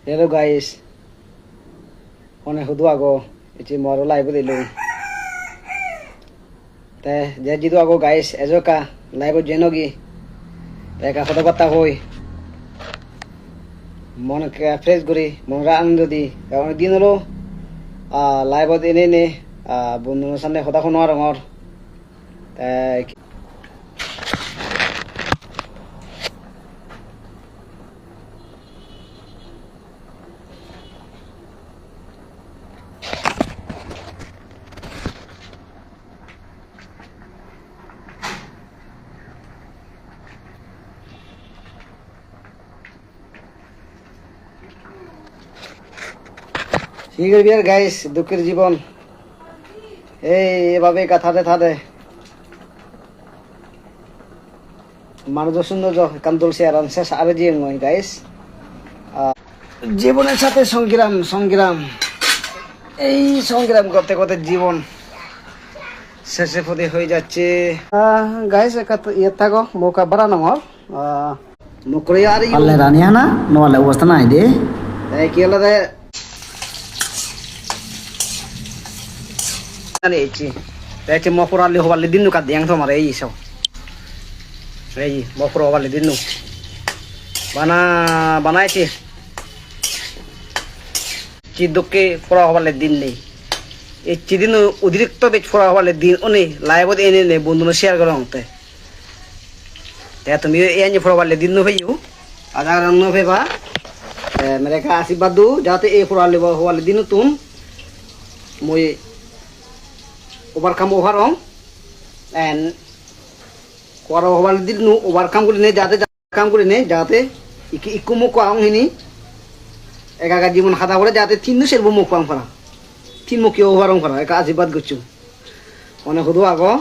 Hello guys, one hudu ago, ichi moro live dilu. Te jidu ago guys, ezoka live jenogi. Te ka photo kata hoi. Mon ka fresh guri, mon ra anando di. Kawan din lo, live dine ne, bundu sanne hoda kono arongor. Te কি করবি আর guys, দুঃখের জীবন এভাবে কাথাতে থাতে মানুষ সৌন্দর্য কান্দলছে আর শেষ আরে জীবন নয় guys. জীবনের সাথে সংগ্রাম এই সংগ্রাম করতে করতে জীবন শেষে পথে হয়ে যাচ্ছে গাইস। ইয়ে থাকো মৌকা বাড়া নম্বর মুখ করে আর পাল্লে রানিয়া না নলে অবস্থা নাই দে কি হলো রে Tadi mau kurang lihat wali dinu kat yang sama rei so, rei mau kurang wali dinu, bana itu, ciduk ke kurang wali din ni, cidinu udirik tu bec kurang wali din, oni live buat ini ni bundu nasi share korang te, ya tu mire ini kurang wali dinu beju, ada orang nu beba, mereka asyik badu, jatuh kurang wali dinu tum, mui overcome overong and kora overall dinu overcome kuri ne jate overcome kuri ne jate ikumu ko ang hini eka জীবন খাতা করে jate tinnu serbo muk pang para tin muk yo overong para eka ajibat guchu one hudu ago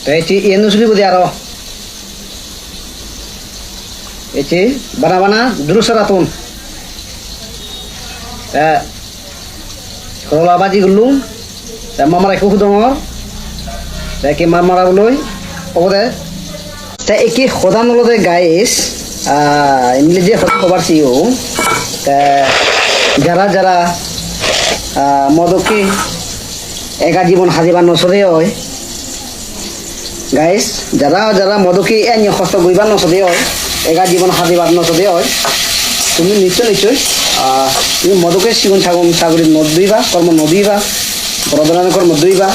Tadi ini sudah berdiaro. Ini bana dulu seratun. Kalau laba ji gulung, mama rekuk dongor. Tapi mama rauloi, oke. Tapi iki khoda nolo de guys. Ini je khobar siu. Jara modoki eka জীবন হাজিবান নসরে হয় guys, যারা মদকি এনে কষ্ট গইবার নসদে হয় এগা জীবন হাজিবার নসদে হয় তুমি নিশ্চয় তুমি মদকে সিগুন সাগরীর নদীবা কর্ম নদীবা বরদরান কর্ম দইবা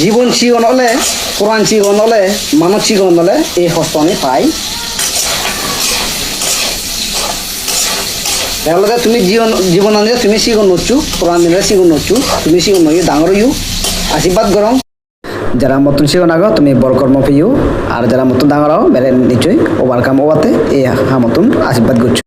জীবন সিগন হলে কোরআন সিগন হলে মানব সিগন হলে এই হস্তনে পাই তাহলে তুমি জীবন আনলে তুমি সিগন নচু কোরআন দিলে সিগন নচু তুমি সিগন নই ডাঙর ইউ আশীর্বাদ করং যারা মতন সিগন আগো তুমি বড় কর্ম পেও আর যারা মতন ডাঙর বেলে নিশ্চয় ওভারকাম ওবাতে এই হা মতন আশীর্বাদ করছো।